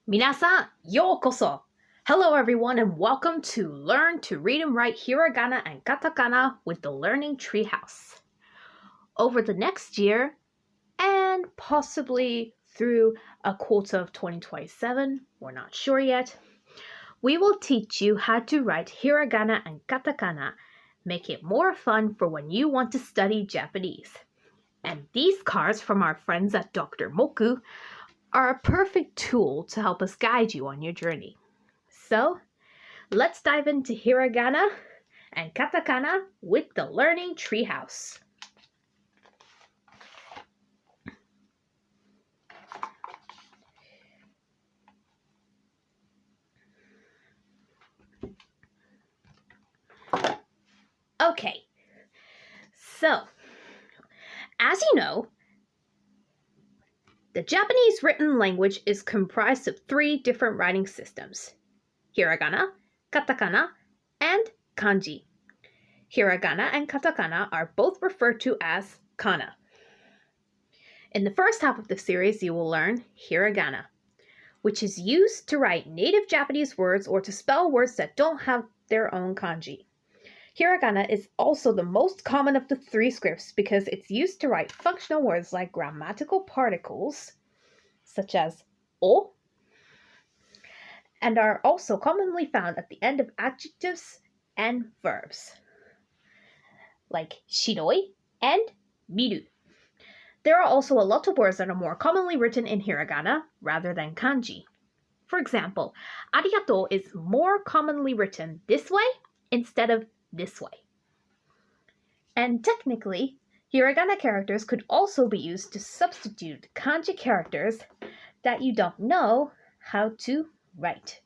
Minasan, yokoso! Hello everyone and welcome to Learn to Read and Write Hiragana and Katakana with the Learning Treehouse. Over the next year, and possibly through a quarter of 2027, we're not sure yet, we will teach you how to write Hiragana and Katakana, make it more fun for when you want to study Japanese. And these cards from our friends at Dr. Moku are a perfect tool to help us guide you on your journey. So, let's dive into Hiragana and Katakana with the Learning Treehouse. Okay, so, as you know, the Japanese written language is comprised of 3 different writing systems: Hiragana, Katakana, and Kanji. Hiragana and Katakana are both referred to as kana. In the first half of the series, you will learn Hiragana, which is used to write native Japanese words or to spell words that don't have their own kanji. Hiragana is also the most common of the 3 scripts because it's used to write functional words like grammatical particles, such as o, and are also commonly found at the end of adjectives and verbs, like shiroi and miru. There are also a lot of words that are more commonly written in hiragana rather than kanji. For example, arigato is more commonly written this way instead of this way. And technically, hiragana characters could also be used to substitute kanji characters that you don't know how to write.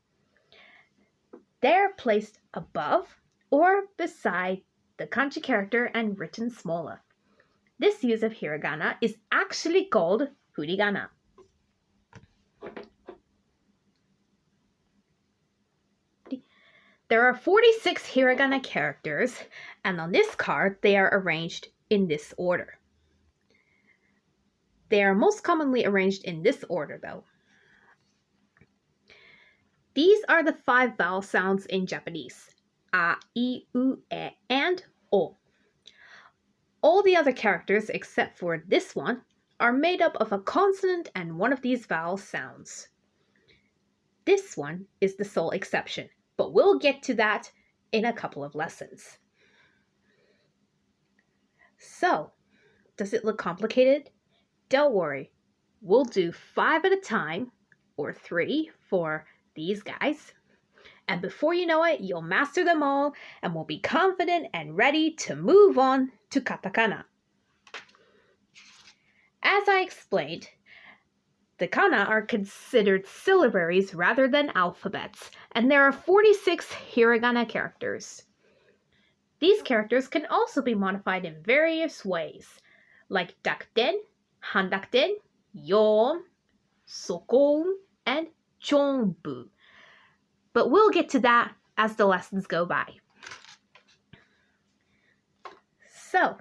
They're placed above or beside the kanji character and written smaller. This use of hiragana is actually called furigana. There are 46 hiragana characters, and on this card they are arranged in this order. They are most commonly arranged in this order though. These are the 5 vowel sounds in Japanese: a, I, U, e, and o. All the other characters except for this one are made up of a consonant and one of these vowel sounds. This one is the sole exception, but we'll get to that in a couple of lessons. So, does it look complicated? Don't worry, we'll do 5 at a time, or 3 for these guys. And before you know it, you'll master them all and will be confident and ready to move on to katakana. As I explained, the kana are considered syllabaries rather than alphabets, and there are 46 hiragana characters. These characters can also be modified in various ways, like dakten, handakten, yon, sokon, and chonbu. But we'll get to that as the lessons go by. So,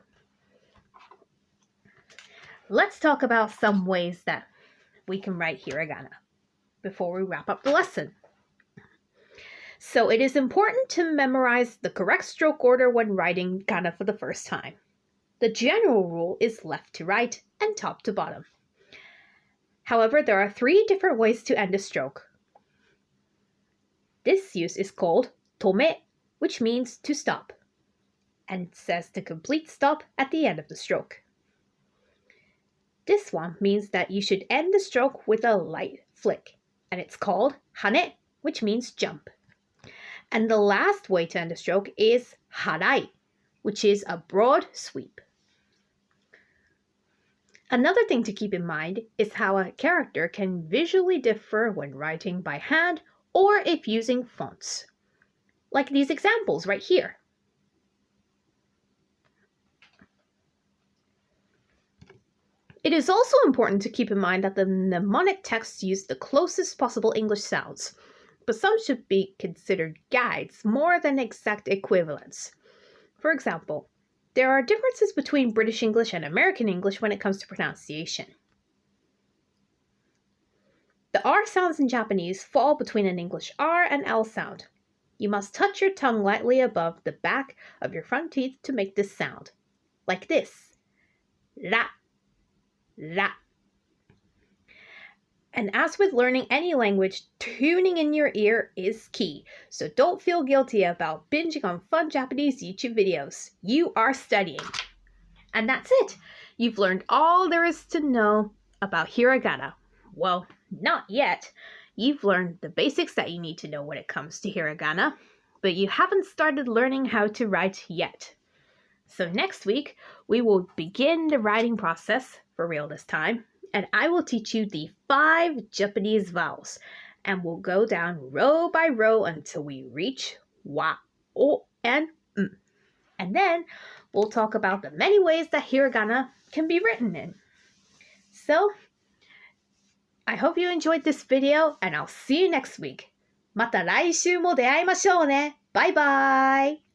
let's talk about some ways that we can write hiragana before we wrap up the lesson. So it is important to memorize the correct stroke order when writing kana for the first time. The general rule is left to right and top to bottom. However, there are 3 different ways to end a stroke. This use is called tome, which means to stop, and it says the complete stop at the end of the stroke. This one means that you should end the stroke with a light flick, and it's called hane, which means jump. And the last way to end a stroke is harai, which is a broad sweep. Another thing to keep in mind is how a character can visually differ when writing by hand or if using fonts, like these examples right here. It is also important to keep in mind that the mnemonic texts use the closest possible English sounds, but some should be considered guides more than exact equivalents. For example, there are differences between British English and American English when it comes to pronunciation. The R sounds in Japanese fall between an English R and L sound. You must touch your tongue lightly above the back of your front teeth to make this sound. Like this. Ra, ra. And as with learning any language, tuning in your ear is key. So don't feel guilty about binging on fun Japanese YouTube videos. You are studying. And that's it. You've learned all there is to know about hiragana. Well, not yet. You've learned the basics that you need to know when it comes to hiragana, but you haven't started learning how to write yet. So next week, we will begin the writing process, for real this time, and I will teach you the 5 Japanese vowels, and we'll go down row by row until we reach wa, o, and m. And then we'll talk about the many ways that hiragana can be written in. So, I hope you enjoyed this video, and I'll see you next week. また来週も出会いましょうね。バイバイ。